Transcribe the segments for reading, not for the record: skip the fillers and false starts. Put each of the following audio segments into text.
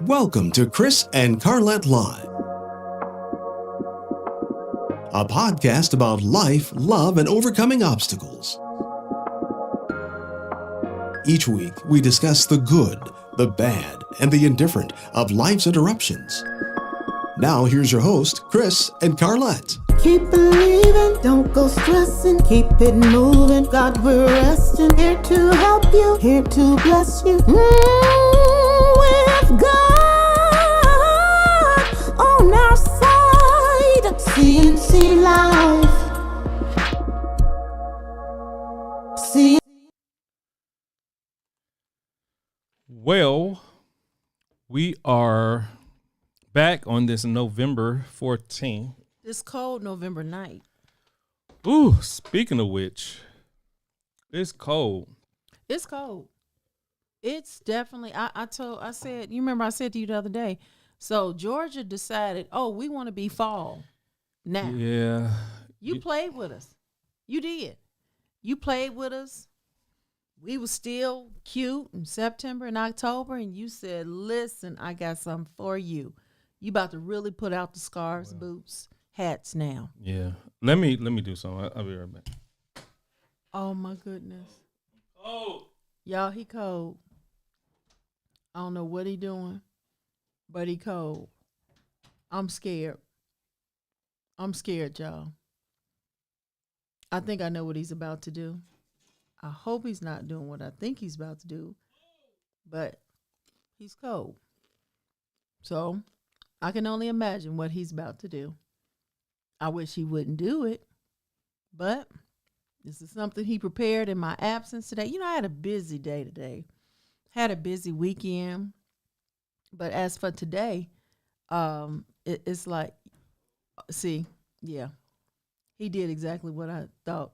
Welcome to Chris and Carlette Live, a podcast about life, love, and overcoming obstacles. Each week, we discuss the good, the bad, and the indifferent of life's interruptions. Now, here's your host, Chris and Carlette. Keep believing, don't go stressing, keep it moving. God, we're resting, here to help you, here to bless you. With God on our side, CNC Life. Well, we are back on this November 14th. This cold November night. Ooh, speaking of which, it's cold. It's cold. It's definitely, I said, you remember I said to you the other day, so Georgia decided, we want to be fall now. Yeah. You played with us. You did. You played with us. We were still cute in September and October, and you said, listen, I got something for you. You about to really put out the scarves, boots, hats now. Yeah. Let me do something. I'll be right back. Oh, my goodness. Oh. Y'all, he cold. I don't know what he doing, but he cold. I'm scared. I'm scared, y'all. I think I know what he's about to do. I hope he's not doing what I think he's about to do, but he's cold. So I can only imagine what he's about to do. I wish he wouldn't do it, but this is something he prepared in my absence today. You know, I had a busy day today. Had a busy weekend. But as for today, it's like, he did exactly what I thought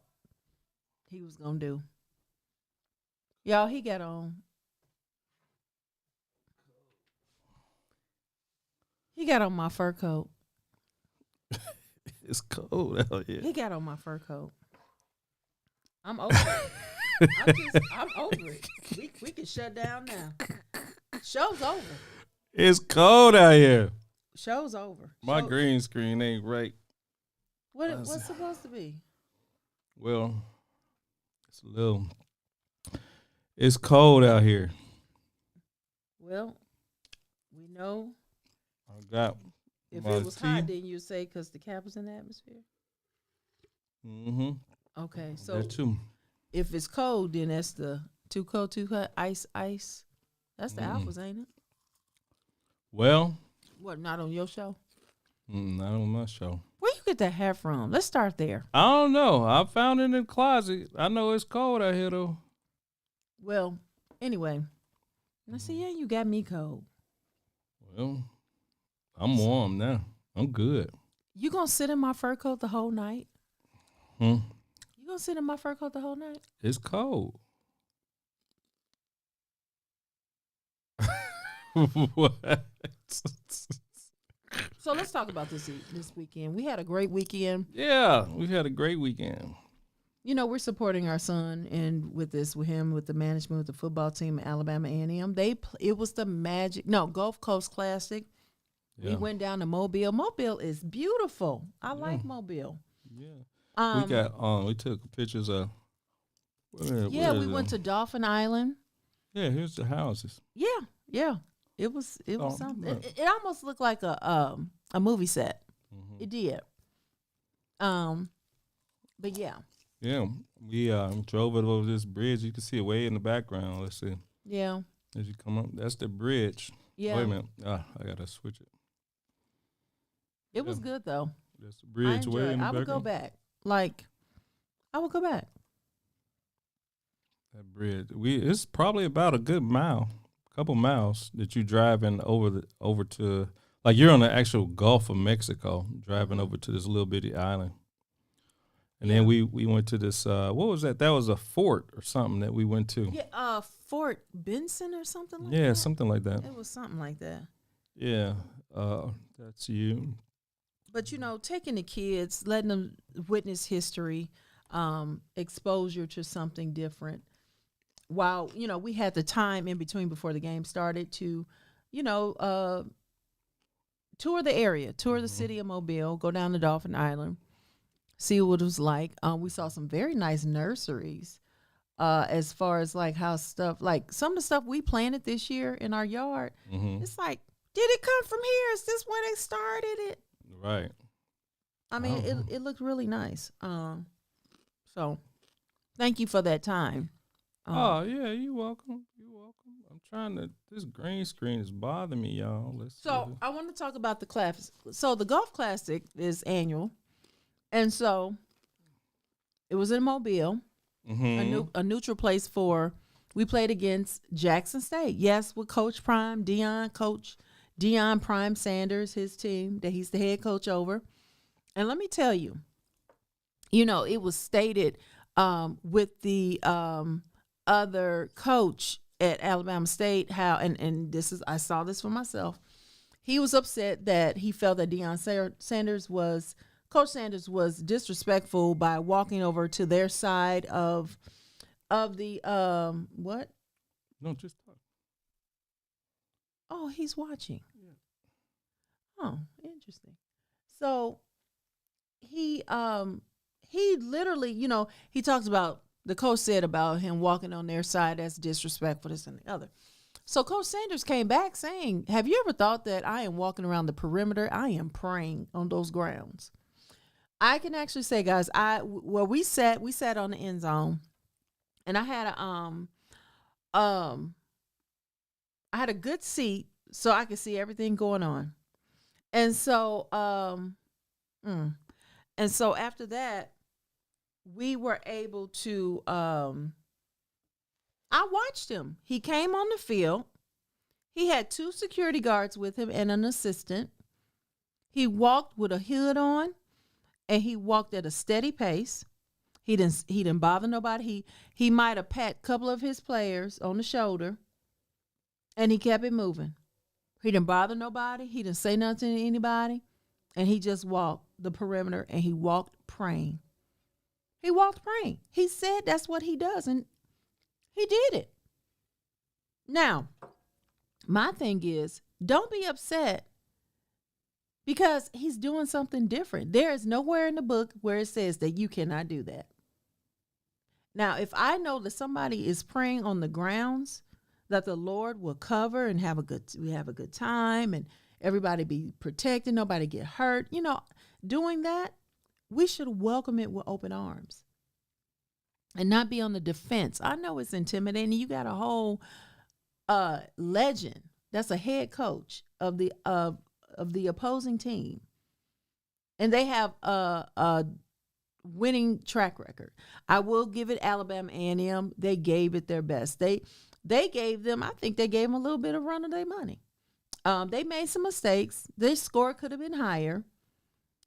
he was going to do. Y'all, he got on. He got on my fur coat. It's cold out here. He got on my fur coat. I'm over it. I'm over it. We can shut down now. Show's over. It's cold out here. Show's over. My green screen ain't right. What's supposed to be? Well, it's cold out here. Well, we know. I got if my it was tea. hot, then you say because the cap is in the atmosphere. Mm-hmm. Okay, so That too. if it's cold, then that's the too cold, too hot, ice. That's the alphas, ain't it? Well, What? Not on your show? not on my show. Where you get that hat from? Let's start there. I don't know. I found it in the closet. I know it's cold out here though. Well, anyway, I see. Yeah, you got me cold. Well, I'm warm now. I'm good. You gonna sit in my fur coat the whole night? Hmm? You gonna sit in my fur coat the whole night? It's cold. What? So let's talk about this weekend. We had a great weekend. Yeah, we had a great weekend. You know, we're supporting our son, and with him, with the management, with the football team, Alabama A&M. It was the Gulf Coast Classic. Yeah. We went down to Mobile. Mobile is beautiful. I like Mobile. Yeah. We took pictures of. We went to Dolphin Island. Yeah, here's the houses. Yeah. It was something. Right. It almost looked like a movie set. Mm-hmm. It did. But yeah. Yeah, we drove it over this bridge. You can see it way in the background. Let's see. Yeah. As you come up, that's the bridge. Yeah. Wait a minute. I gotta switch it. It was good though. That's the I bridge way enjoyed in it. the I would go background. back. I would go back. That bridge. It's probably about a good couple miles that you driving over to, like you're on the actual Gulf of Mexico, driving over to this little bitty island. And then we went to this, what was that? That was a fort or something that we went to. Yeah, Fort Benson or something like that. Yeah, something like that. It was something like that. Yeah, that's you. But, taking the kids, letting them witness history, exposure to something different. While, we had the time in between before the game started to, tour the area, tour the city of Mobile, go down to Dolphin Island, see what it was like. We saw some very nice nurseries. As far as like how stuff, like some of the stuff we planted this year in our yard, it's like, did it come from here? Is this where they started it? Right. I mean, it looked really nice. So thank you for that time. Oh yeah, you're welcome. You're welcome. I'm trying to. This green screen is bothering me, y'all. Let's So see. I want to talk about the class. So the Golf Classic is annual, and so it was in Mobile, a neutral place for. We played against Jackson State. Yes, with Coach Prime, Coach Dion Prime Sanders, his team that he's the head coach over. And let me tell you, it was stated with the other coach at Alabama State how, and this is, I saw this for myself. He was upset that he felt that Coach Sanders was disrespectful by walking over to their side of the what? No, just talk. Oh, he's watching. Yeah. Oh, interesting. So he literally, he talks about, the coach said about him walking on their side as disrespectful, this and the other. So Coach Sanders came back saying, have you ever thought that I am walking around the perimeter? I am praying on those grounds. I can actually say, guys, we sat on the end zone, and I had a good seat so I could see everything going on. And so after that, we were able to I watched him. He came on the field. He had 2 security guards with him and an assistant. He walked with a hood on, and he walked at a steady pace. He didn't bother nobody. He might have pat a couple of his players on the shoulder, and he kept it moving. He didn't bother nobody. He didn't say nothing to anybody, and he just walked the perimeter, and he walked praying. He walked praying. He said that's what he does, and he did it. Now, my thing is, don't be upset because he's doing something different. There is nowhere in the book where it says that you cannot do that. Now, if I know that somebody is praying on the grounds that the Lord will cover and we have a good time and everybody be protected, nobody get hurt, doing that, we should welcome it with open arms and not be on the defense. I know it's intimidating. You got a whole legend that's a head coach of the opposing team, and they have a winning track record. I will give it Alabama A&M. They gave it their best. They gave them, I think they gave them a little bit of run of their money. They made some mistakes. Their score could have been higher,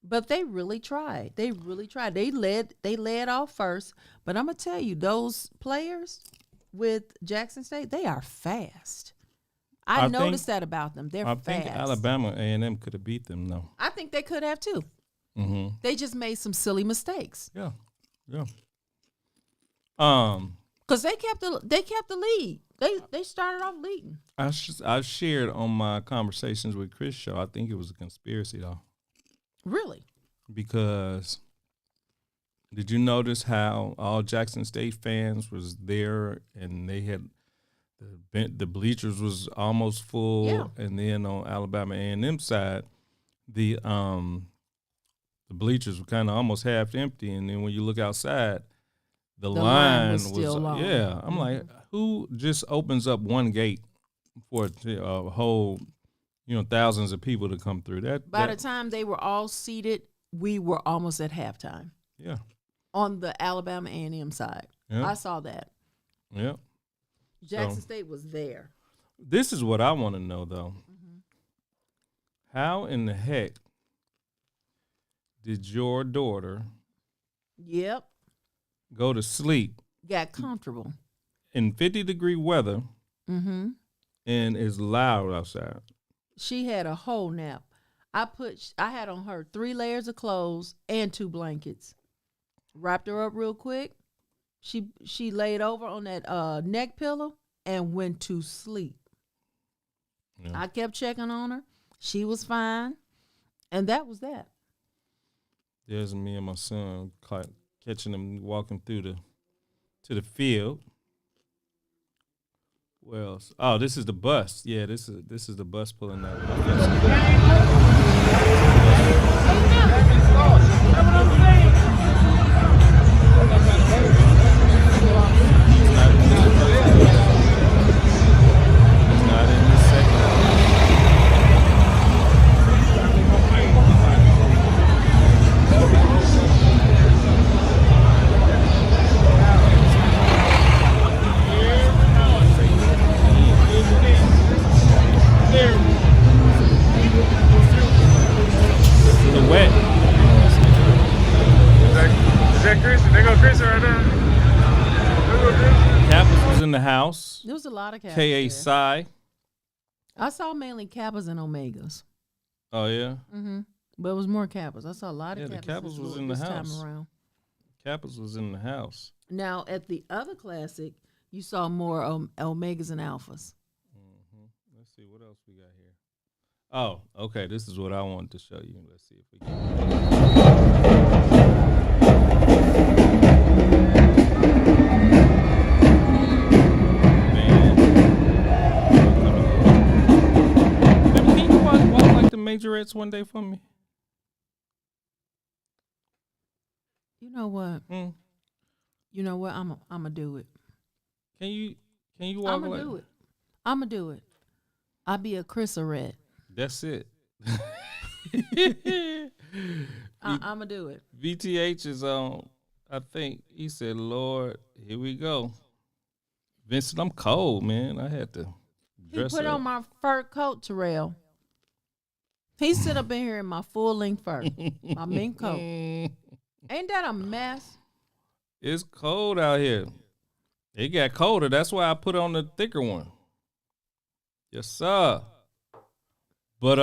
but they really tried. They led off first. But I'm gonna tell you, those players with Jackson State, they are fast. I noticed that about them. They're fast. I think Alabama A&M could have beat them, though. I think they could have too. Mm-hmm. They just made some silly mistakes. Yeah. Because they kept the lead. They started off leading. I shared on my Conversations with Chris show. I think it was a conspiracy, though. Really? Because did you notice how all Jackson State fans was there and they had the bleachers was almost full, yeah. And then on Alabama A&M side, the bleachers were kind of almost half empty, and then when you look outside, the line was still long. Yeah. I'm like, who just opens up one gate for a whole, thousands of people to come through? By the time they were all seated, we were almost at halftime. Yeah. On the Alabama A&M side, I saw that. Yeah. Jackson State was there. This is what I want to know, though. Mm-hmm. How in the heck did your daughter go to sleep? Got comfortable. In 50-degree weather, and it's loud outside. She had a whole nap. I had on her 3 layers of clothes and 2 blankets. Wrapped her up real quick. She laid over on that neck pillow and went to sleep. Yeah. I kept checking on her. She was fine. And that was that. There's me and my son catching him walking to the field. Well, oh, this is the bus. Yeah, this is the bus pulling up. Not in the second. Wet. Is that Chris? They go Chris right there. Kappas was in the house. There was a lot of Kappas. K.A. there. Psi. I saw mainly Kappas and Omegas. Oh, yeah? Mm-hmm. But it was more Kappas. I saw a lot of Yeah, Kappas. the Kappas was in the this house. time around. Kappas was in the house. Now, at the other classic, you saw more Omegas and Alphas. Mm-hmm. Let's see, what else we got here? Oh, okay, this is what I wanted to show you. Let's see if we can. Man. Can you walk like the majorettes one day for me? You know what? Mm. You know what? I'm gonna do it. Can you walk I'm gonna do it. I'm gonna do it. I'll be a Chrisarette. That's it. I'm gonna do it. VTH is on. I think he said, "Lord, here we go." Vincent, I'm cold, man. I had to He dress put up. on my fur coat, Terrell. He sit up in here in my full length fur, my mink coat. Ain't that a mess? It's cold out here. It got colder. That's why I put on the thicker one. Yes, sir. But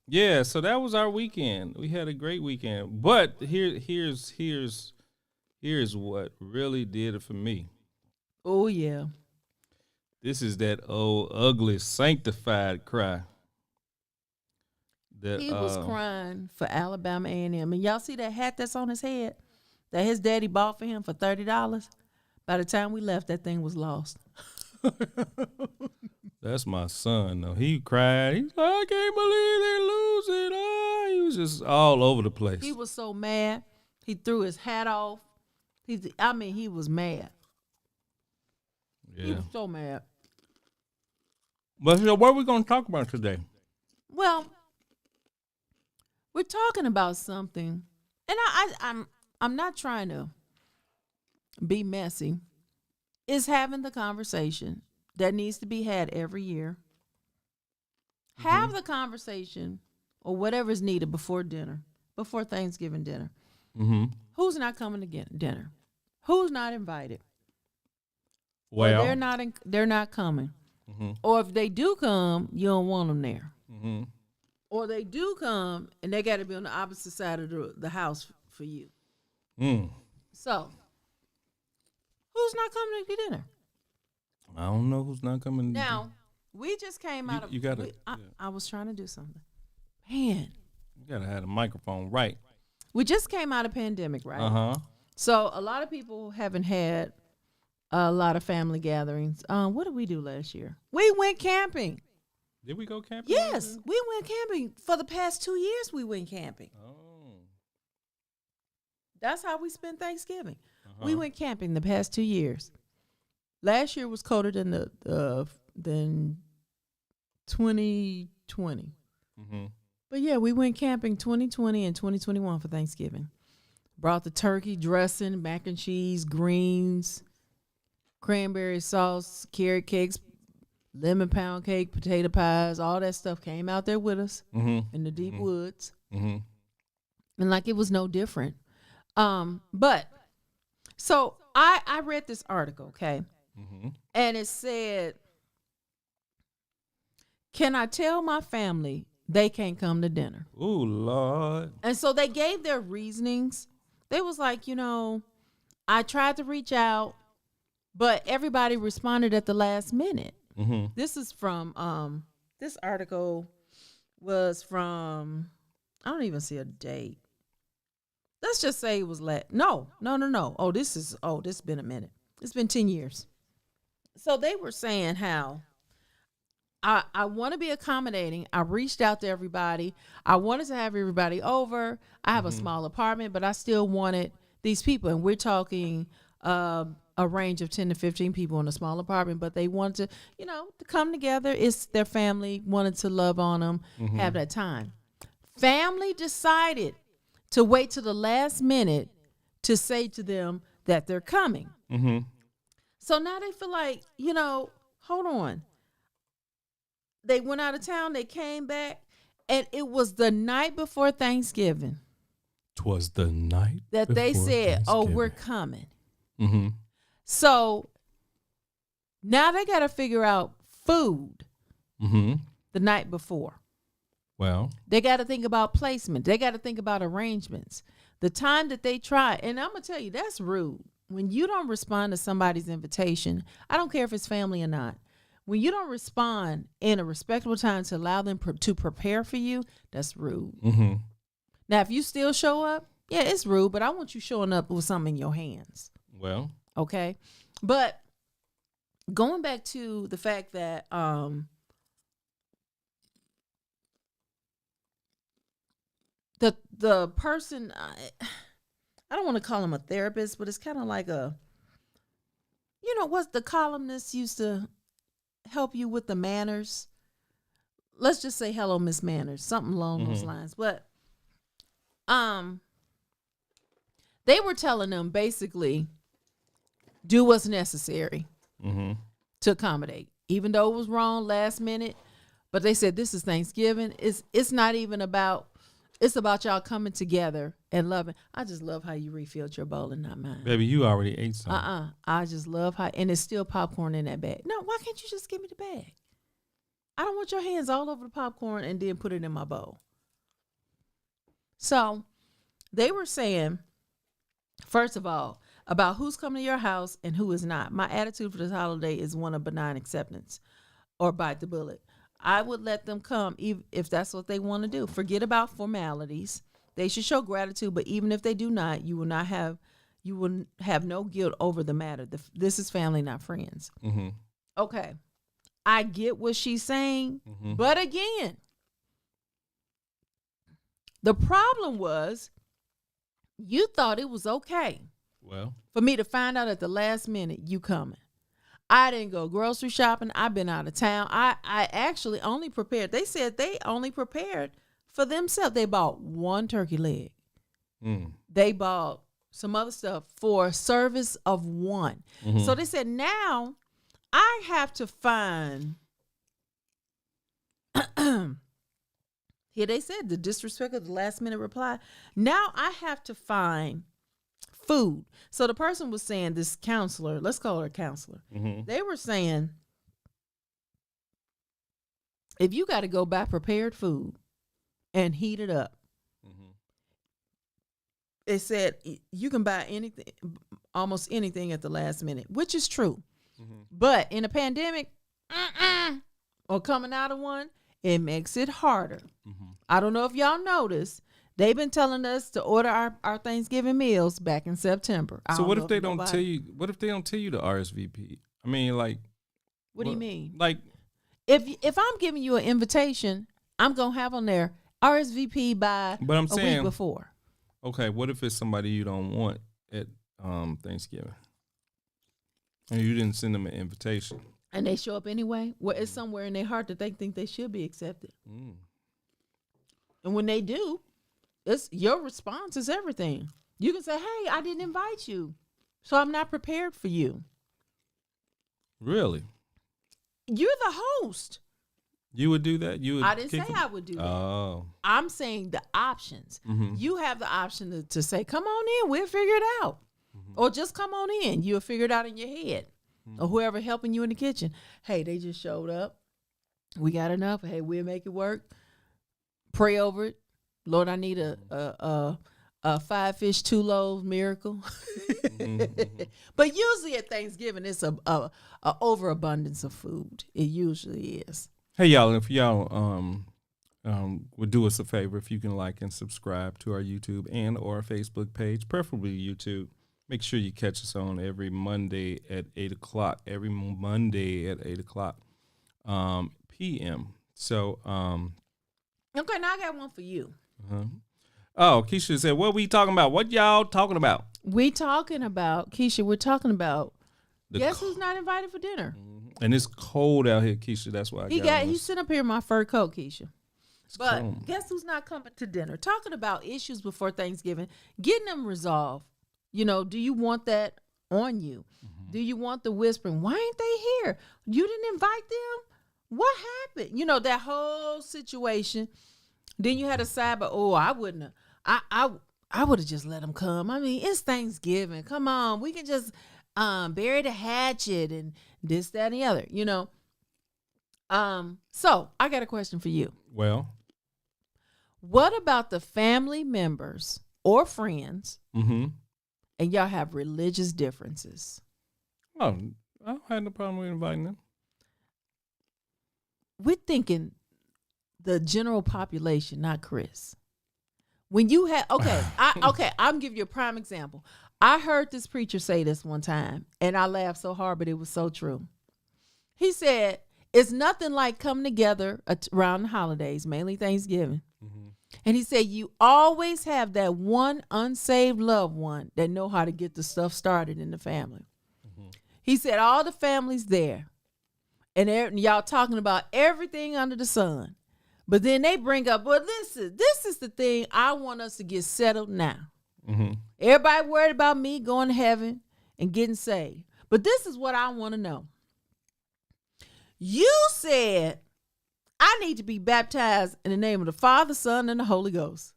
yeah. So that was our weekend. We had a great weekend. But here's what really did it for me. Oh yeah. This is that old ugly sanctified cry. That He was crying for Alabama A&M. And y'all see that hat that's on his head that his daddy bought for him for $30? By the time we left, that thing was lost. That's my son, though. He cried. He's like, I can't believe they losing. Oh, he was just all over the place. He was so mad. He threw his hat off. He was mad. He Yeah. was so mad. But so what are we going to talk about today? Well, we're talking about something, and I'm not trying to be messy. It's having the conversation that needs to be had every year. Have the conversation or whatever is needed before dinner, before Thanksgiving dinner. Mm-hmm. Who's not coming to dinner? Who's not invited? Well, Or they're not coming. Mm-hmm. Or if they do come, you don't want them there. Mm-hmm. Or they do come and they got to be on the opposite side of the house for you. Mm. So, who's not coming to dinner? I don't know who's not coming. Now, we just came out of. you gotta- I was trying to do something. Man, You got to have the microphone right. we just came out of pandemic, right? Uh-huh. So, a lot of people haven't had a lot of family gatherings. What did we do last year? We went camping. Did we go camping? Yes, we went camping. For the past 2 years, we went camping. Oh. That's how we spent Thanksgiving. Uh-huh. We went camping the past 2 years. Last year was colder than than 2020. Mm-hmm. But yeah, we went camping 2020 and 2021 for Thanksgiving. Brought the turkey dressing, mac and cheese, greens, cranberry sauce, carrot cakes, lemon pound cake, potato pies, all that stuff came out there with us Mm-hmm. in the deep woods. Mm-hmm. And like it was no different. But so I read this article, okay? Mm-hmm. And it said, can I tell my family they can't come to dinner? Ooh, Lord. And so they gave their reasonings. They was like, I tried to reach out, but everybody responded at the last minute. Mm-hmm. This is from This article was from, I don't even see a date. Let's just say it was no. Oh, this has been a minute. It's been 10 years. So they were saying how I want to be accommodating. I reached out to everybody. I wanted to have everybody over. I have a small apartment, but I still wanted these people. And we're talking a range of 10 to 15 people in a small apartment, but they wanted to, to come together. It's their family, wanted to love on them, have that time. Family decided to wait to the last minute to say to them that they're coming. Mm-hmm. So now they feel like, hold on. They went out of town, they came back, and it was the night before Thanksgiving. 'Twas the night that they said, oh, we're coming. Mm-hmm. So now they got to figure out food the night before. Well, they got to think about placement. They got to think about arrangements. The time that they try, and I'm going to tell you, that's rude. When you don't respond to somebody's invitation, I don't care if it's family or not. When you don't respond in a respectable time to allow them to prepare for you, that's rude. Mm-hmm. Now, if you still show up, yeah, it's rude, but I want you showing up with something in your hands. Well. Okay. But going back to the fact that the person, I don't want to call him a therapist, but it's kind of like what the columnist used to help you with the manners. Let's just say, hello, Miss Manners, something along those lines. But they were telling them basically, do what's necessary to accommodate, even though it was wrong last minute. But they said, this is Thanksgiving. It's not even about. It's about y'all coming together and loving. I just love how you refilled your bowl and not mine. Baby, you already ate some. I just love how, and it's still popcorn in that bag. No, why can't you just give me the bag? I don't want your hands all over the popcorn and then put it in my bowl. So they were saying, first of all, about who's coming to your house and who is not. My attitude for this holiday is one of benign acceptance or bite the bullet. I would let them come if that's what they want to do. Forget about formalities. They should show gratitude, but even if they do not, you will have no guilt over the matter. This is family, not friends. Mm-hmm. Okay. I get what she's saying, but again, the problem was you thought it was okay for me to find out at the last minute you coming. I didn't go grocery shopping. I've been out of town. I actually only prepared. They said they only prepared for themselves. They bought one turkey leg. They bought some other stuff for a service of one. So they said, now I have to find, here they said the disrespect of the last minute reply. Now I have to find food. So the person was saying, this counselor, let's call her a counselor. They were saying, if you got to go buy prepared food and heat it up, it said you can buy anything, almost anything at the last minute, which is true. But in a pandemic, or coming out of one, it makes it harder. I don't know if y'all noticed. They've been telling us to order our Thanksgiving meals back in September. So what if they don't tell you? What if they don't tell you to RSVP? I mean, like, what do you mean? Like, if I'm giving you an invitation, I'm gonna have on there RSVP by a week before. Okay, what if it's somebody you don't want at Thanksgiving, and you didn't send them an invitation, and they show up anyway? Well, it's somewhere in their heart that they think they should be accepted, and when they do. It's your response is everything. You can say, hey, I didn't invite you, so I'm not prepared for you. Really? You're the host. You would do that? I didn't say I would do that. Oh. I'm saying the options. You have the option to say, come on in, we'll figure it out. Or just come on in. You'll figure it out in your head. Or whoever helping you in the kitchen. Hey, they just showed up. We got enough. Hey, we'll make it work. Pray over it. Lord, I need a 5 fish, 2 loaves miracle. But usually at Thanksgiving, it's a overabundance of food. It usually is. Hey y'all, if y'all would do us a favor, if you can like and subscribe to our YouTube and or our Facebook page, preferably YouTube. Make sure you catch us on every Monday at 8 o'clock. Every Monday at 8 o'clock p.m. So, Okay, now I got one for you. Oh, Keisha said, what we talking about? What y'all talking about? We're talking about The guess co- who's not invited for dinner? And it's cold out here, Keisha. That's why He sent up here in my fur coat, Keisha. But cold. guess who's not coming to dinner? Talking about issues before Thanksgiving, getting them resolved. You know, do you want that on you? Do you want the whispering? Why ain't they here? You didn't invite them? What happened? You know, that whole situation. Then you had a side, but I wouldn't have. I would have just let them come. I mean, it's Thanksgiving. Come on. We can just bury the hatchet and this, that, and the other, you know. So I got a question for you. Well, What about the family members or friends mm-hmm. and y'all have religious differences? Oh, I don't have no problem with inviting them. We're thinking the general population, not Chris. When you have I'm giving you a prime example. I heard this preacher say this one time, and I laughed so hard, but it was so true. He said, "It's nothing like coming together around the holidays, mainly Thanksgiving." Mm-hmm. And he said, "You always have that one unsaved loved one that know how to get the stuff started in the family." Mm-hmm. He said, "All the families there, and y'all talking about everything under the sun." But then they bring up, well, this is the thing I want us to get settled now. Mm-hmm. Everybody worried about me going to heaven and getting saved. But this is what I want to know. You said I need to be baptized in the name of the Father, Son, and the Holy Ghost.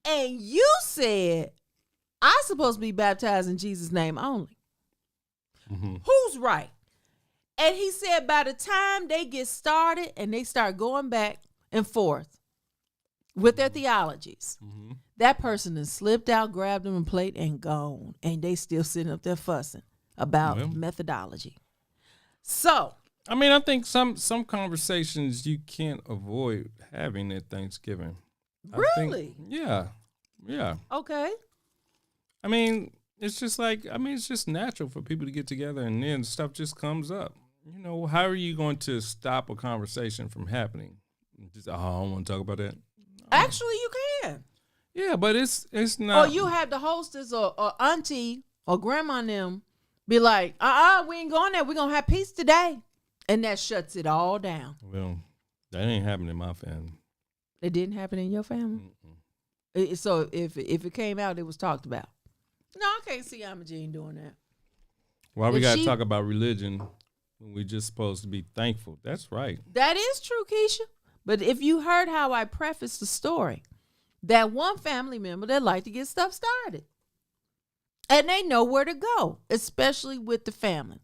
And you said I'm supposed to be baptized in Jesus' name only. Mm-hmm. Who's right? And he said by the time they get started and they start going back and forth with their theologies, Mm-hmm. that person has slipped out, grabbed them a plate, and gone. And they still sitting up there fussing about methodology. So, I mean, I think some conversations you can't avoid having at Thanksgiving. really? Yeah. Okay. I mean, it's just it's just natural for people to get together and then stuff just comes up. You know, how are you going to stop a conversation from happening? Just, I don't want to talk about that. Actually, you can. Yeah, but it's not. Or you have the hostess or auntie or grandma and them be like, we ain't going there. We're going to have peace today. And that shuts it all down. Well, that ain't happening in my family. It didn't happen in your family? So if it came out, it was talked about. No, I can't see Amma Jean doing that. Why we If got to she- talk about religion when we just supposed to be thankful? That's right. That is true, Keisha. But if you heard how I prefaced the story, that one family member that like to get stuff started. And they know where to go, especially with the family.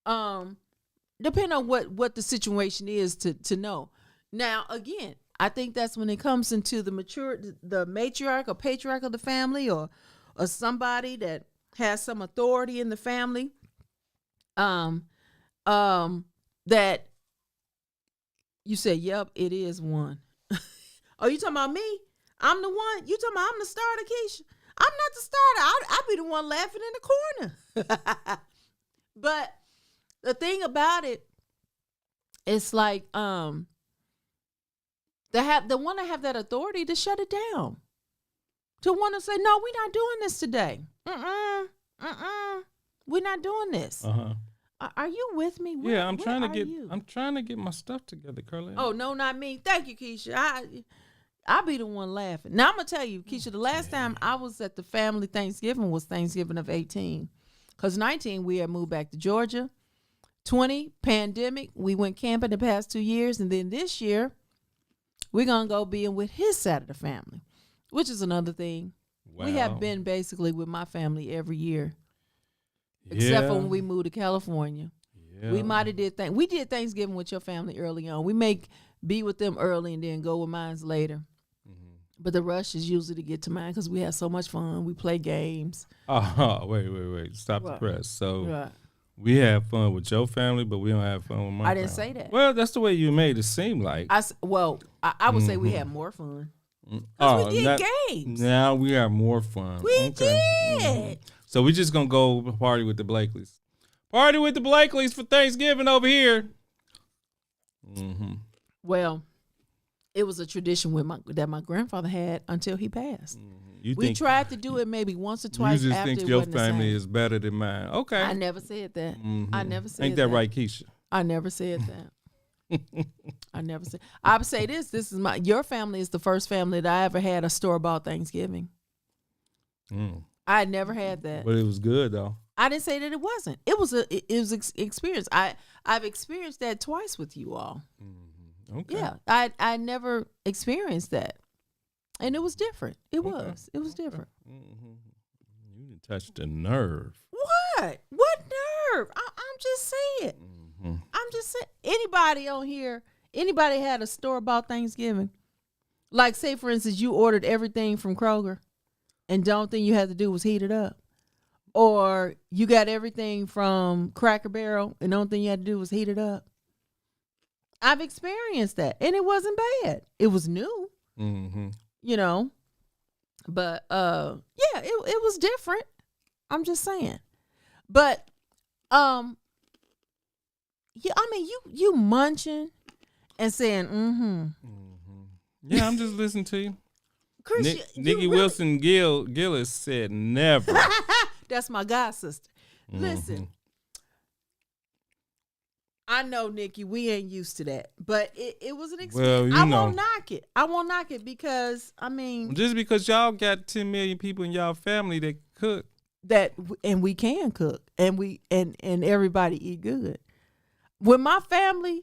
Depending on what the situation is to know. Now, again, I think that's when it comes into the matriarch or patriarch of the family or somebody that has some authority in the family. That you say, yep, it is one. Oh, you talking about me? I'm the one. You talking about I'm the starter, Keisha? I'm not the starter. I'll be the one laughing in the corner. But the thing about it, it's like the one that have that authority to shut it down, to want to say, no, we're not doing this today. We're not doing this. Uh-huh. Are you with me? Yeah, I'm trying to get my stuff together, Carlette. Oh, no, not me. Thank you, Keisha. I'll be the one laughing. Now, I'm going to tell you, Keisha, the last time I was at the family Thanksgiving was Thanksgiving of 18. Because 19, we had moved back to Georgia. 20, pandemic, we went camping the past 2 years. And then this year, we're going to go being with his side of the family, which is another thing. Wow. We have been basically with my family every year. Except for when we moved to California. Yeah. We might have we did Thanksgiving with your family early on. We may be with them early and then go with mine later. Mm-hmm. But the rush is usually to get to mine because we have so much fun. We play games. Oh, wait. Stop the Right. press. So Right. We have fun with your family, but we don't have fun with my family. I didn't say that. Well, that's the way you made it seem like. I would say we had more fun. Because we did games. Now we have more fun. We did. So we just going to go party with the Blakeleys. Party with the Blakeleys for Thanksgiving over here. Well, it was a tradition that my grandfather had until he passed. We tried to do it maybe once or twice. You just after think your family is better than mine. Okay. I never said that. I never said that. Ain't that right, Keisha? I never said that. I never said. I would say this. This is your family is the first family that I ever had a store-bought Thanksgiving. I had never had that. But it was good, though. I didn't say that it wasn't. It was experience. I've experienced that twice with you all. Okay. Yeah, I never experienced that, and it was different. It was different. You didn't touch the nerve. What nerve? I'm just saying. I'm just saying. Anybody on here? Anybody had a store-bought Thanksgiving? Like, say for instance, you ordered everything from Kroger, and the only thing you had to do was heat it up. Or you got everything from Cracker Barrel, and the only thing you had to do was heat it up. I've experienced that, and it wasn't bad. It was new, you know. But yeah, it was different. I'm just saying. But yeah, I mean, you munching and saying, Yeah, I'm just listening to you. Chris, Nikki Wilson Gillis said never. That's my god sister. Listen, I know, Nikki, we ain't used to that, but it was an experience. Well, I won't knock it. I won't knock it because, I mean, just because y'all got 10 million people in y'all family that cook. And we can cook, and everybody eat good. With my family,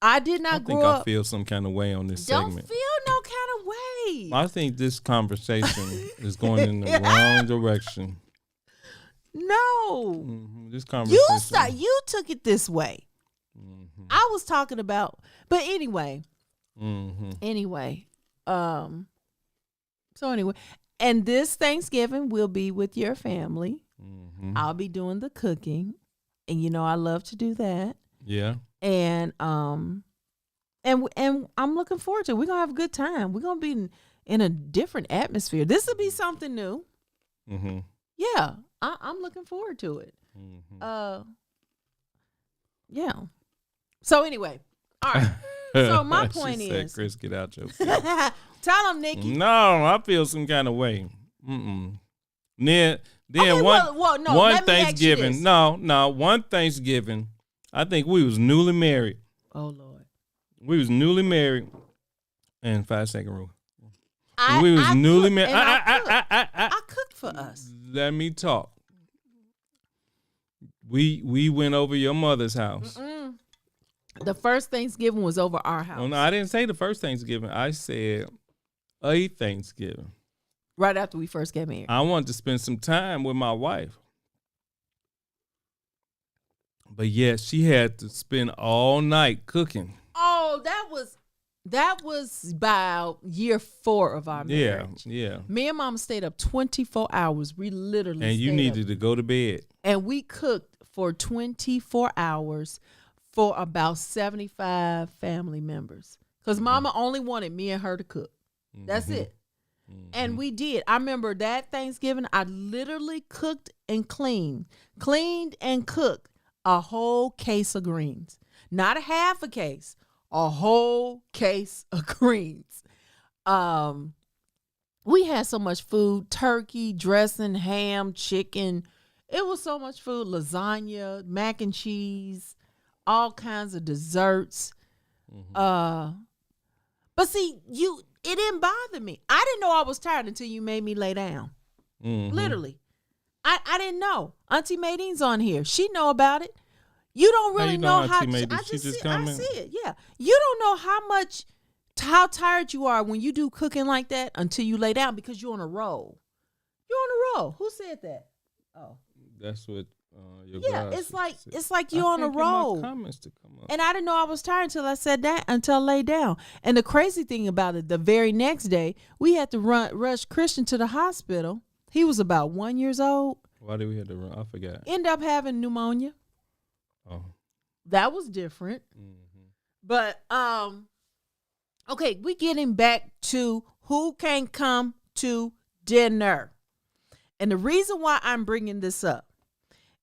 I did not grow up. I feel some kind of way on this Don't segment. feel no kind of way. I think this conversation is going in the wrong direction. No. This conversation. You took it this way. I was talking about, but anyway. Anyway. So anyway, and this Thanksgiving will be with your family. I'll be doing the cooking, and you know I love to do that. Yeah. And I'm looking forward to it. We're gonna have a good time. We're gonna be in a different atmosphere. This will be something new. Yeah, I'm looking forward to it. Yeah. So anyway, all right. So my point is, Chris, get out your. Tell them, Nikki. No, I feel some kind of way. Then Okay, one Thanksgiving. No, one Thanksgiving. I think we was newly married. Oh Lord. We was newly married. And 5-second rule. I cooked for us. Let me talk. We went over your mother's house. The first Thanksgiving was over our house. Oh, no, I didn't say the first Thanksgiving. I said a Thanksgiving. Right after we first got married. I wanted to spend some time with my wife. But yes, she had to spend all night cooking. Oh, that was about year 4 of our marriage. Yeah. Me and Mama stayed up 24 hours. We literally and you stayed needed up. to go to bed. And we cooked for 24 hours for about 75 family members. Because Mama only wanted me and her to cook. That's it. And we did. I remember that Thanksgiving, I literally cooked and cleaned and cooked a whole case of greens. Not a half a case, a whole case of greens. We had so much food, turkey, dressing, ham, chicken. It was so much food, lasagna, mac and cheese, all kinds of desserts. But see, it didn't bother me. I didn't know I was tired until you made me lay down. Literally. I didn't know. Auntie Madine's on here. She know about it. You don't really know how. I see it. Yeah. You don't know how tired you are when you do cooking like that until you lay down because you're on a roll. You're on a roll. Who said that? Oh. That's what your it's like you're on a roll. Comments to come up. And I didn't know I was tired until I said that, until I laid down. And the crazy thing about it, the very next day, we had to rush Christian to the hospital. He was about 1 year old. Why did we have to run? I forgot. End up having pneumonia. Oh. That was different. Mm-hmm. But okay, we getting back to who can come to dinner. And the reason why I'm bringing this up,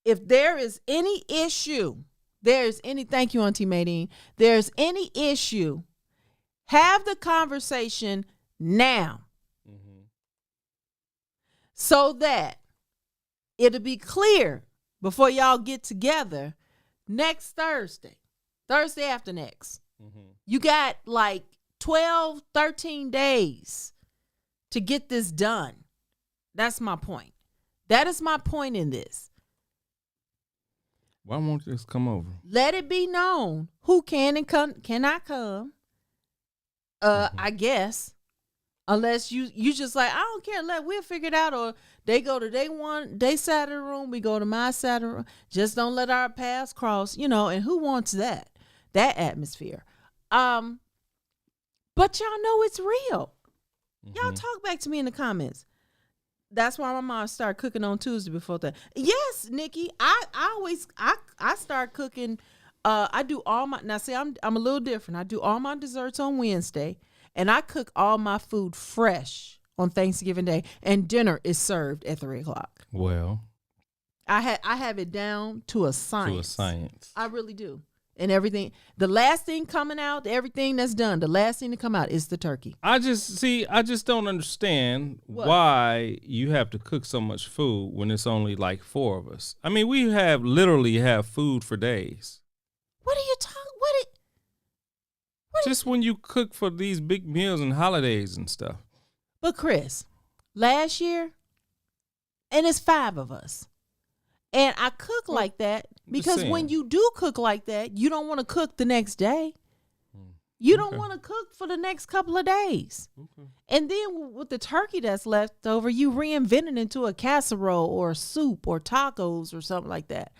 if there is any issue, thank you, Auntie Maydeen, there's any issue, have the conversation now. Mm-hmm. So that it'll be clear before y'all get together next Thursday after next. Mm-hmm. You got like 12, 13 days to get this done. That's my point. That is my point in this. Why won't you just come over? Let it be known who can and cannot come. I guess. Unless you just like, I don't care, we'll figure it out. Or they go to they side of the room, we go to my side of the room. Just don't let our paths cross, and who wants that atmosphere? But y'all know it's real. Y'all talk back to me in the comments. That's why my mom started cooking on Tuesday before that. Yes, Nikki, I start cooking. I do all my, now see, I'm a little different. I do all my desserts on Wednesday, and I cook all my food fresh on Thanksgiving Day, and dinner is served at 3:00. Well, I have it down to a science. I really do. And everything, the last thing coming out, everything that's done, the last thing to come out is the turkey. I just don't understand why you have to cook so much food when it's only like 4 of us. I mean, we literally have food for days. What are you talking? Just when you cook for these big meals and holidays and stuff. But Chris, last year, and it's 5 of us. And I cook like that because when you do cook like that, you don't want to cook the next day. You don't want to cook for the next couple of days. Okay. And then with the turkey that's left over, you reinvent it into a casserole or a soup or tacos or something like that.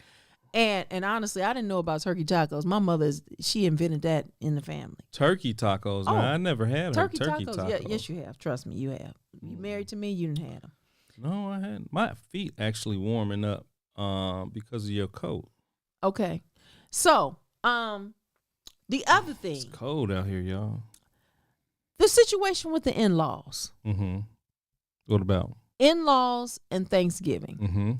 And honestly, I didn't know about turkey tacos. My mother, she invented that in the family. Turkey tacos? Oh, man, I never had turkey tacos. Yeah, yes, you have. Trust me, you have. You married to me, you didn't have them. No, I hadn't. My feet actually warming up because of your coat. Okay. So, the other thing. It's cold out here, y'all. The situation with the in-laws. Mm-hmm. What about? In-laws and Thanksgiving. Mm-hmm.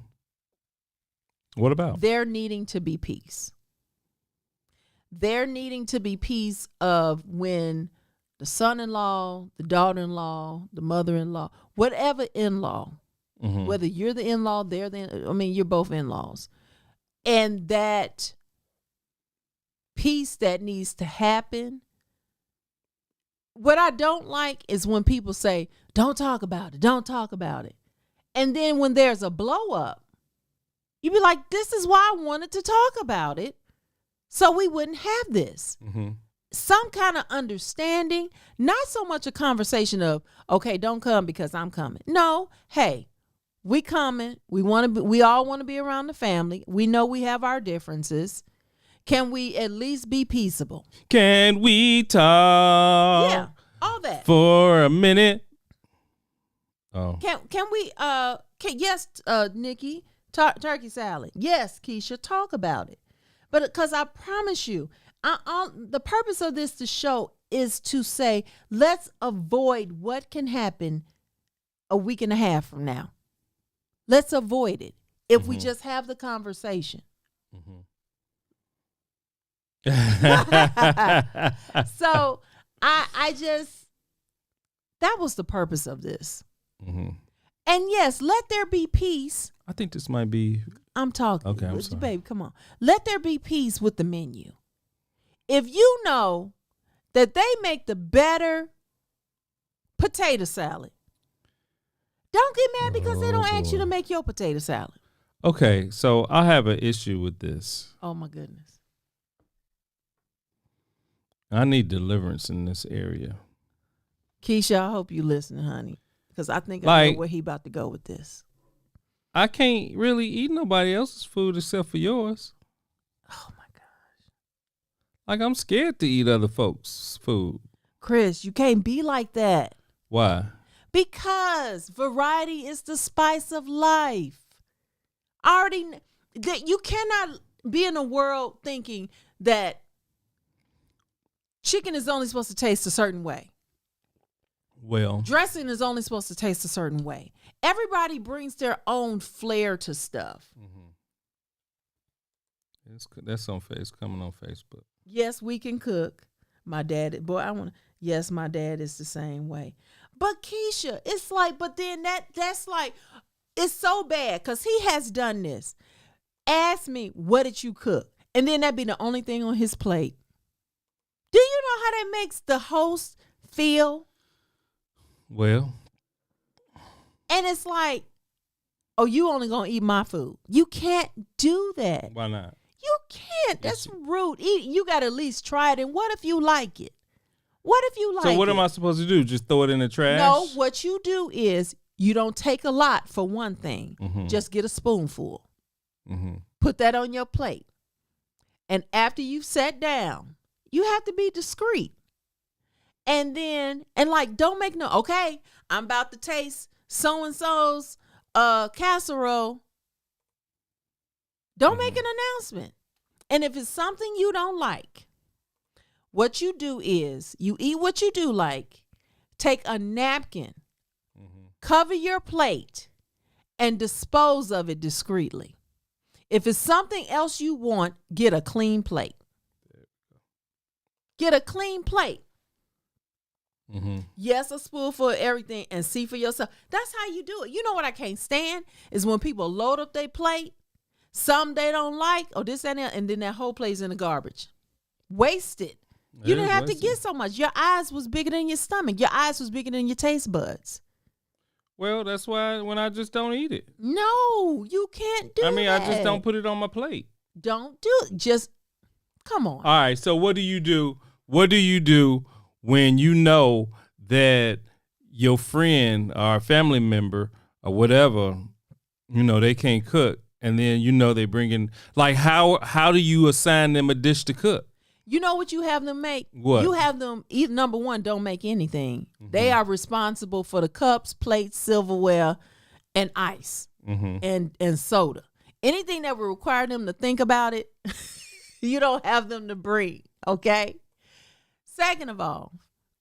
What about? There needing to be peace. There needing to be peace of when the son-in-law, the daughter-in-law, the mother-in-law, whatever in-law, whether you're the in-law, you're both in-laws. And that peace that needs to happen. What I don't like is when people say, don't talk about it, don't talk about it. And then when there's a blow up, you be like, this is why I wanted to talk about it, so we wouldn't have this. Mm-hmm. Some kind of understanding, not so much a conversation of, okay, don't come because I'm coming. No, hey, we coming. We all want to be around the family. We know we have our differences. Can we at least be peaceable? Can we talk? Yeah, all that. For a minute. Oh. Can we yes, Nikki, turkey salad. Yes, Keisha, talk about it. But because I promise you, the purpose of this to show is to say, let's avoid what can happen a week and a half from now. Let's avoid it if we just have the conversation. So I just, that was the purpose of this. And yes, let there be peace. I think this might be. I'm talking. Okay, I'm sorry. Baby, come on. Let there be peace with the menu. If you know that they make the better potato salad, don't get mad because they don't ask you to make your potato salad. Okay, so I have an issue with this. Oh, my goodness. I need deliverance in this area. Keisha, I hope you listening, honey, because I think I know where he about to go with this. I can't really eat nobody else's food except for yours. Oh, my gosh. Like, I'm scared to eat other folks' food. Chris, you can't be like that. Why? Because variety is the spice of life. You cannot, be in a world thinking that chicken is only supposed to taste a certain way. Well, Dressing is only supposed to taste a certain way. Everybody brings their own flair to stuff. that's it's coming on Facebook. Yes, we can cook. My dad, yes, my dad is the same way. But Keisha, it's like, but then that's like, it's so bad because he has done this. Ask me, what did you cook? And then that'd be the only thing on his plate. Do you know how that makes the host feel? Well, and it's like, oh, you only gonna eat my food. You can't do that. Why not? You can't. That's rude. You gotta at least try it. And what if you like it? What if you like it? So what am I supposed to do? Just throw it in the trash? No, what you do is you don't take a lot for one thing. Mm-hmm. Just get a spoonful. Mm-hmm. Put that on your plate. And after you've sat down, you have to be discreet. And then, don't make okay, I'm about to taste so-and-so's casserole. Don't make an announcement. And if it's something you don't like, what you do is you eat what you do like, take a napkin, cover your plate, and dispose of it discreetly. If it's something else you want, get a clean plate. Get a clean plate. Yes, a spoonful of everything, and see for yourself. That's how you do it. You know what I can't stand is when people load up their plate, some they don't like, or this and that, and then that whole plate's in the garbage. Wasted. You didn't have to get so much. Your eyes was bigger than your stomach. Your eyes was bigger than your taste buds. Well, that's why when I just don't eat it. No, you can't do that. I just don't put it on my plate. Don't do it. Just come on. All right, so what do you do? What do you do when you know that your friend or family member or whatever, they can't cook, and then they bring in, like, how do you assign them a dish to cook? You know what you have them make? What? You have them, number one, don't make anything. They are responsible for the cups, plates, silverware, and ice and soda. Anything that will require them to think about it, you don't have them to bring, okay? Second of all,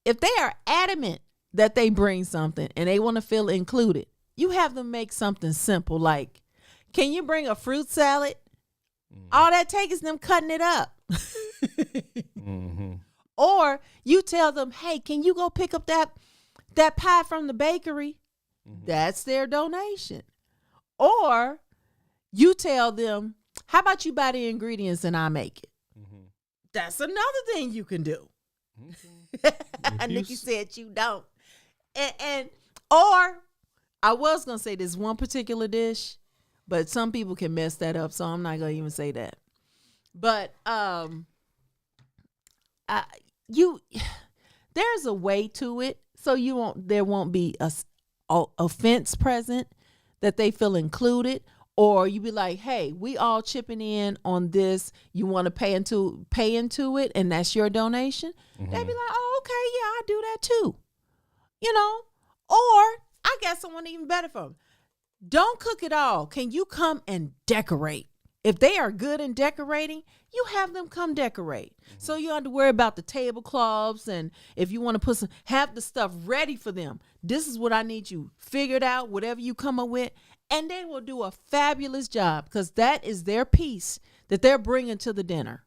if they are adamant that they bring something and they want to feel included, you have them make something simple like, can you bring a fruit salad? All that takes is them cutting it up. Or you tell them, hey, can you go pick up that pie from the bakery? That's their donation. Or you tell them, how about you buy the ingredients and I make it? That's another thing you can do. Nikki said you don't. Or I was going to say this one particular dish, but some people can mess that up, so I'm not going to even say that. But there's a way to it, so there won't be a offense present, that they feel included, or you be like, hey, we all chipping in on this. You want to pay into it, and that's your donation. They'd be like, oh, okay, yeah, I do that too. Or I got someone even better for them. Don't cook it all. Can you come and decorate? If they are good in decorating, you have them come decorate. So you don't have to worry about the tablecloths, and if you want to have the stuff ready for them. This is what I need you figured out, whatever you come up with, and they will do a fabulous job because that is their piece that they're bringing to the dinner.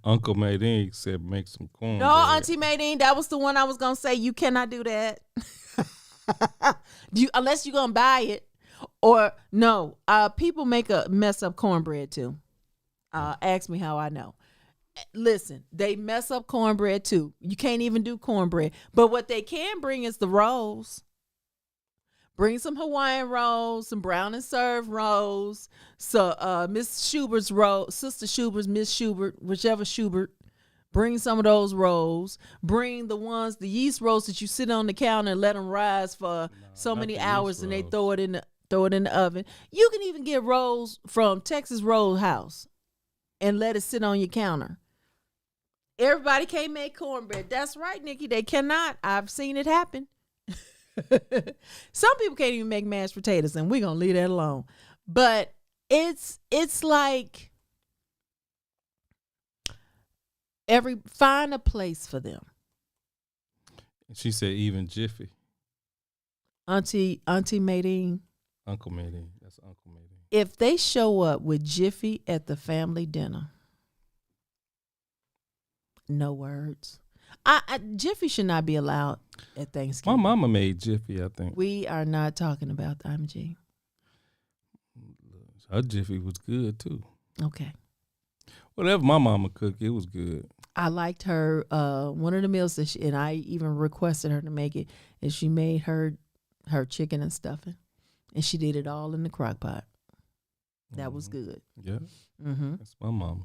Uncle Maydeen said make some corn. No, Auntie Maydeen, that was the one I was going to say. You cannot do that. Unless you're going to buy it. Or no, people mess up cornbread too. Ask me how I know. Listen, they mess up cornbread too. You can't even do cornbread. But what they can bring is the rolls. Bring some Hawaiian rolls, some brown and serve rolls. So Miss Schubert's roll, Sister Schubert's, Miss Schubert, whichever Schubert. Bring some of those rolls. Bring the yeast rolls that you sit on the counter and let them rise for so many hours, and they throw it in the oven. You can even get rolls from Texas Roadhouse and let it sit on your counter. Everybody can't make cornbread. That's right, Nikki. They cannot. I've seen it happen. Some people can't even make mashed potatoes, and we're going to leave that alone. But it's like find a place for them. She said even Jiffy. Auntie Maydeen. Uncle Maydeen. That's Uncle Maydeen. If they show up with Jiffy at the family dinner, no words. Jiffy should not be allowed at Thanksgiving. My mama made Jiffy, I think. We are not talking about the IMG. Her Jiffy was good too. Okay. Whatever my mama cooked, it was good. I liked her. One of the meals that and I even requested her to make it, and she made her chicken and stuffing, and she did it all in the crock pot. That was good. Yeah. Mm-hmm. That's my mama.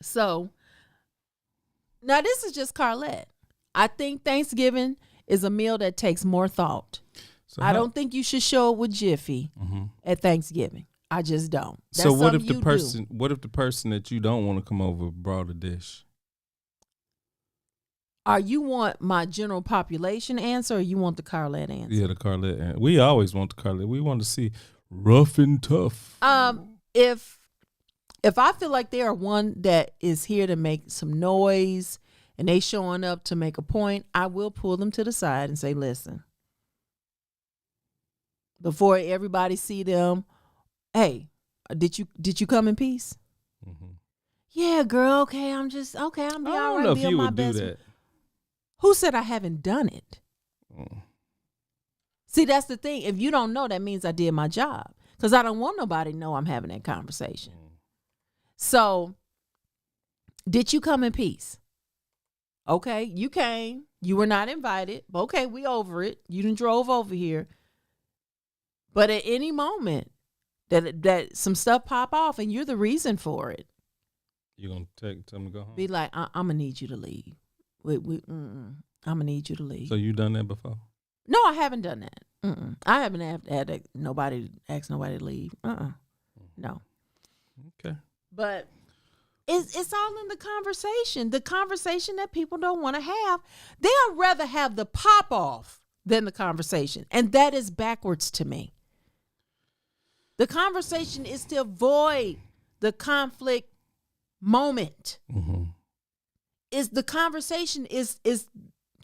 So now this is just Carlette. I think Thanksgiving is a meal that takes more thought. So I don't think you should show up with Jiffy at Thanksgiving. I just don't. That's so what if the you person do. what if the person that you don't want to come over brought a dish? You want my general population answer, or you want the Carlette answer? Yeah, the Carlette answer. We always want the Carlette. We want to see rough and tough. If I feel like they are one that is here to make some noise and they showing up to make a point, I will pull them to the side and say, listen, before everybody see them, hey, did you come in peace? Mm-hmm. Yeah, girl. Okay, I'm be all right. I don't know if you would do that. Who said I haven't done it? Mm. See, that's the thing. If you don't know, that means I did my job, because I don't want nobody to know I'm having that conversation. So, did you come in peace? Okay, you came. You were not invited. But okay, we over it. You done drove over here. But at any moment that some stuff pop off and you're the reason for it, You gonna tell them to go home? be like, I'm gonna need you to leave. I'm gonna need you to leave. So you done that before? No, I haven't done that. I haven't had nobody ask nobody to leave. No. Okay. But it's all in the conversation. The conversation that people don't want to have. They'll rather have the pop off than the conversation. And that is backwards to me. The conversation is to avoid the conflict moment. Mm-hmm. The conversation is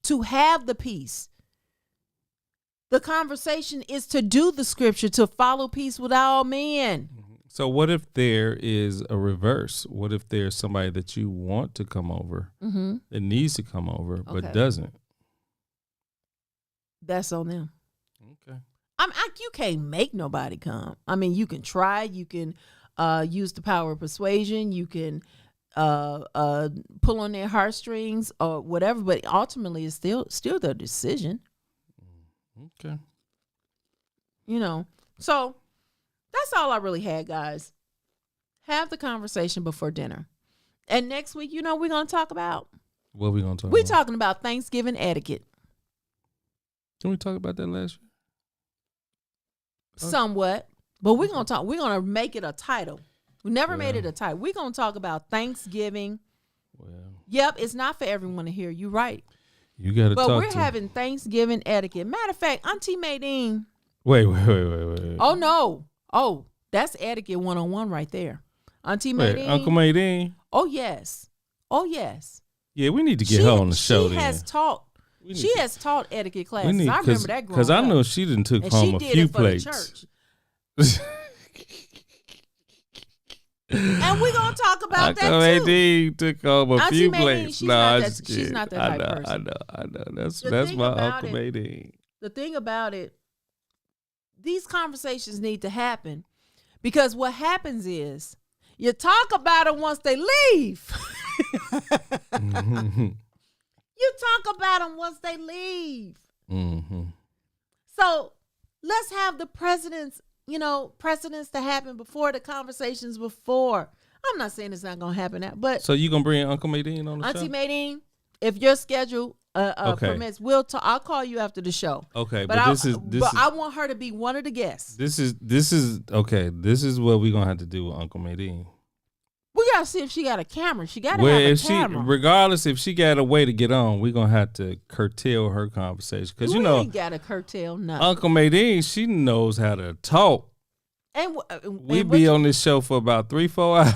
to have the peace. The conversation is to do the scripture, to follow peace with all men. So what if there is a reverse? What if there's somebody that you want to come over, that needs to come over, but doesn't? That's on them. Okay. You can't make nobody come. I mean, you can try. You can use the power of persuasion. You can pull on their heartstrings or whatever. But ultimately, it's still their decision. Okay. So that's all I really had, guys. Have the conversation before dinner. And next week, we're going to talk about? What are we going to talk We're about? talking about Thanksgiving etiquette. Didn't we talk about that last year? Somewhat. But we're going to make it a title. We never made it a title. We're going to talk about Thanksgiving. Well. Yep, it's not for everyone to hear. You're right. You got to talk But we're having Thanksgiving etiquette. Matter of fact, Auntie Maydeen. Wait. Oh, no. Oh, that's etiquette 101 right there. Auntie Maydeen. Uncle Maydeen. Oh, yes. Yeah, we need to get her on the show then. She has taught etiquette classes. I remember that growing up. Because I know she done took home a few plates. And we're going to talk about that too. Maydeen took home a few plates. She's not that type of person. I know. That's my Uncle Maydeen. The thing about it, these conversations need to happen, because what happens is you talk about them once they leave. You talk about them once they leave. Mm-hmm. So let's have the precedents to happen before the conversations before. I'm not saying it's not going to happen now, but. So you going to bring Uncle Maydeen on the show? Auntie Maydeen, if your schedule permits, I'll call you after the show. Okay, but I want her to be one of the guests. This is okay. This is what we're going to have to do with Uncle Maydeen. We got to see if she got a camera. She got to have a camera. Regardless, if she got a way to get on, we're going to have to curtail her conversation. Because, we ain't got to curtail nothing. Uncle Maydeen, she knows how to talk. And We be on this show for about 3-4 hours.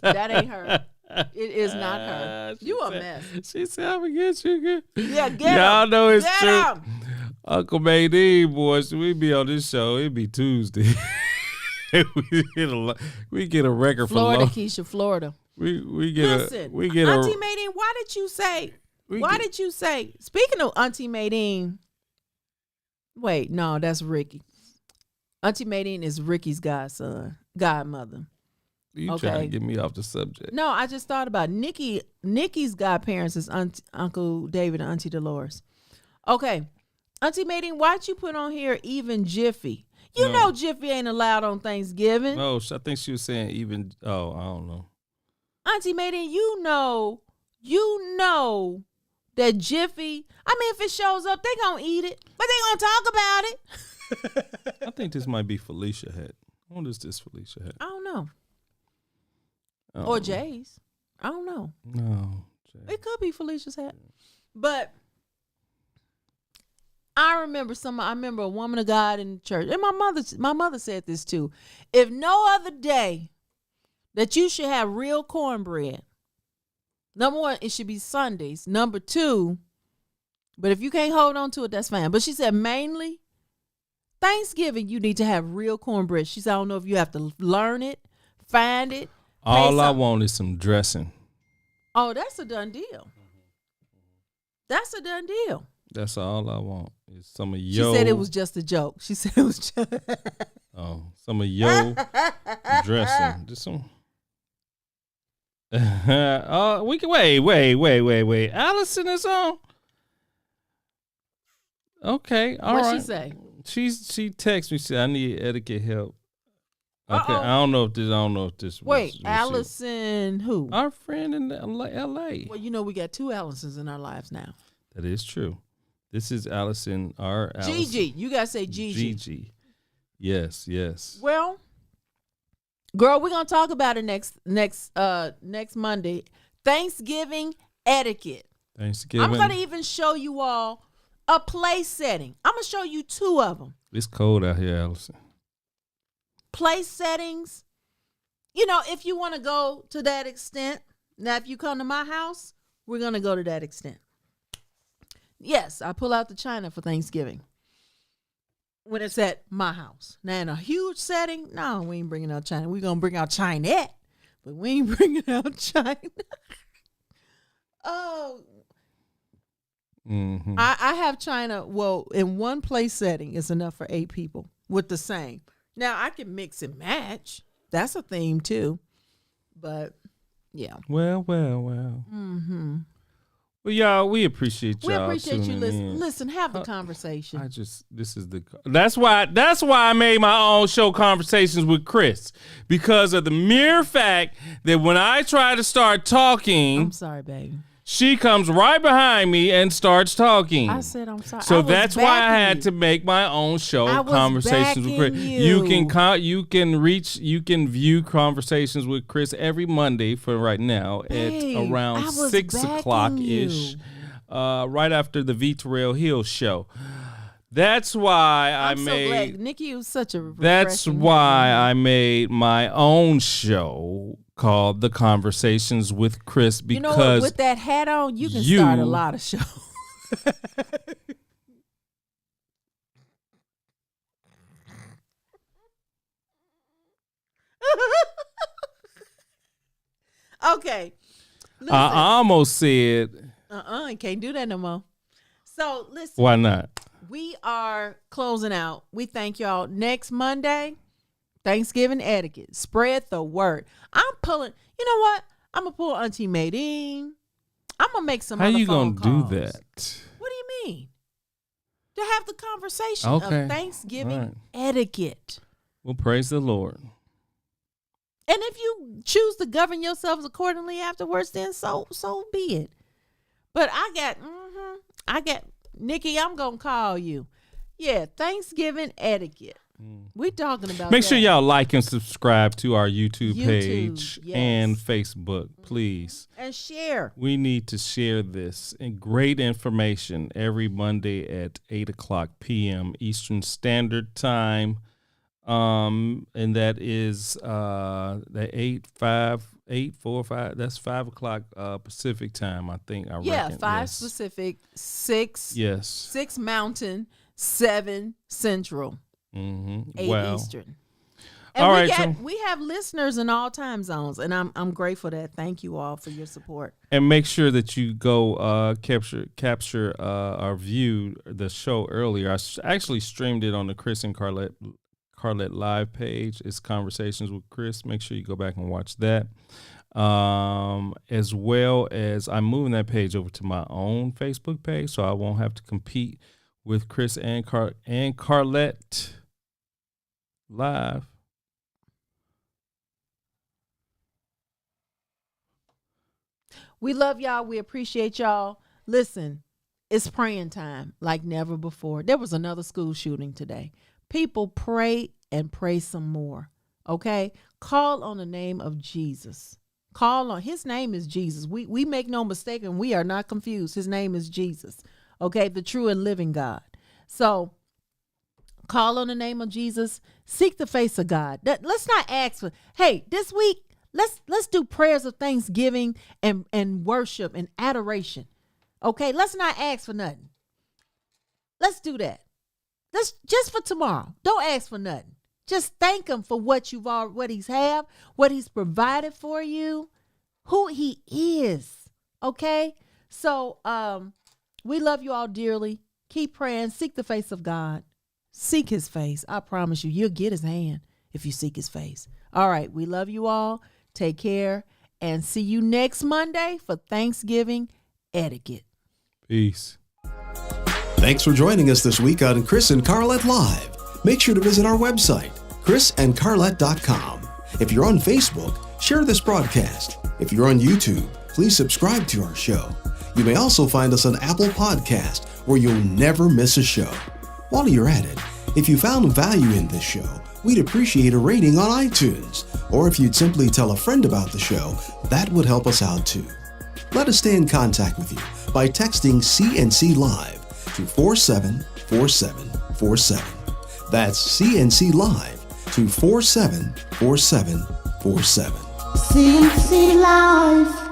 that ain't her. It is not her. You a mess. She said, "I'm gonna get you." Girl. Yeah, get him. Y'all know it's Get true. him. Uncle Maydeen, boys, we be on this show. It be Tuesday. we get a record Florida, for Keisha, Florida. we get Listen, we get Auntie a Maydeen, why did you say? we Did you say? Speaking of Auntie Maydeen, wait, no, that's Ricky. Auntie Maydeen is Ricky's godmother. you okay. trying to get me off the subject. No, I just thought about Nikki's godparents is Uncle David and Auntie Dolores. Okay, Auntie Maydeen, why'd you put on here even Jiffy? You know Jiffy ain't allowed on Thanksgiving. No, I think she was saying even. Oh, I don't know. Auntie Maydeen, you know that Jiffy. I mean, if it shows up, they gonna eat it, but they gonna talk about it. I think this might be Felicia hat. What is this Felicia hat? I don't know. I don't Or know. Jay's. I don't know. No. Jay. It could be Felicia's hat. But I remember a woman of God in church. And my mother said this too. If no other day that you should have real cornbread. Number one, it should be Sundays. Number two, but if you can't hold on to it, that's fine. But she said mainly Thanksgiving, you need to have real cornbread. She said, I don't know if you have to learn it, find it. All I want is some dressing. Oh, that's a done deal. That's a done deal. That's all I want. Is some of yo. She said it was just a joke. She said it was just. Some of yo dressing. Just some. We can wait. Allison is on. Okay, all right. What'd she say? She texted me. She said I need etiquette help. Okay, Uh-oh. I don't know if this. Wait, was Allison who? our friend in L.A. Well, you know we got two Allisons in our lives now. That is true. This is Allison. Our Allison. Gigi, you gotta say Gigi. Gigi. Yes. Well, girl, we're gonna talk about it next Monday. Thanksgiving etiquette. Thanksgiving. I'm gonna even show you all a place setting. I'm gonna show you two of them. It's cold out here, Allison. Place settings. You know, if you want to go to that extent. Now, if you come to my house, we're gonna go to that extent. Yes, I pull out the china for Thanksgiving when it's at my house. Now, in a huge setting, no, we ain't bringing out china. We're going to bring out Chinette, but we ain't bringing out china. Oh, Mm-hmm. I have china. Well, in one place setting is enough for 8 people with the same. Now, I can mix and match. That's a theme, too. But, yeah. Well. Mm-hmm. Well, y'all, we appreciate y'all. We appreciate you tuning listen, in. have the conversation. That's why I made my own show, Conversations with Chris, because of the mere fact that when I try to start talking, I'm sorry, baby. she comes right behind me and starts talking. I said I'm sorry. So that's why I had to make my own show, I was Conversations with Chris. backing You can view Conversations with Chris every Monday for right now Babe, at around I was 6 o'clock backing ish, you. right after the V. Terrell Hill show. That's why I'm so glad. Nikki was such a That's refreshing why woman. I made my own show called The Conversations with Chris, because you know what, with that hat on, you can start a lot of shows. Okay. Listen. I almost said, You can't do that no more. So listen. why not? We are closing out. We thank y'all. Next Monday, Thanksgiving etiquette. Spread the word. I'm pulling. You know what? I'm gonna pull Auntie Maydeen. I'm gonna make some. How other you phone gonna calls. do that? What do you mean? To have the conversation Okay. of Thanksgiving All right. etiquette. Well, praise the Lord. And if you choose to govern yourselves accordingly afterwards, then so be it. But I got Nikki, I'm gonna call you. Yeah, Thanksgiving etiquette. We talking about Make sure that. y'all like and subscribe to our YouTube YouTube, page yes. and Facebook, please. And share. We need to share this and great information every Monday at 8 o'clock p.m. Eastern Standard Time. And that is the 8, 4, 5. That's 5:00 Pacific time, I think. I reckon. 5 Yes. Pacific, 6 Yes. 6 Mountain, 7 Central, 8 Wow. Eastern. And All we right, got, so- we have listeners in all time zones, and I'm grateful for that. Thank you all for your support. And make sure that you go capture or view the show earlier. I actually streamed it on the Chris and Carlette live page. It's Conversations with Chris. Make sure you go back and watch that. As well as I'm moving that page over to my own Facebook page, so I won't have to compete with Chris and Carlette live. We love y'all. We appreciate y'all. Listen, it's praying time like never before. There was another school shooting today. People pray and pray some more. Okay? Call on the name of Jesus. Call on his name is Jesus. We make no mistake, and we are not confused. His name is Jesus. Okay? The true and living God. So call on the name of Jesus. Seek the face of God. Let's not ask for, hey, this week, let's do prayers of thanksgiving and worship and adoration. Okay? Let's not ask for nothing. Let's do that. Let's just for tomorrow. Don't ask for nothing. Just thank him for what he's have, what he's provided for you, who he is. Okay? So we love you all dearly. Keep praying. Seek the face of God. Seek his face. I promise you, you'll get his hand if you seek his face. All right. We love you all. Take care. And see you next Monday for Thanksgiving etiquette. Peace. Thanks for joining us this week on Chris and Carlette Live. Make sure to visit our website, chrisandcarlette.com. If you're on Facebook, share this broadcast. If you're on YouTube, please subscribe to our show. You may also find us on Apple Podcast, where you'll never miss a show. While you're at it, if you found value in this show, we'd appreciate a rating on iTunes. Or if you'd simply tell a friend about the show, that would help us out too. Let us stay in contact with you by texting CNC Live to 474747. That's CNC Live to 474747. CNC Live.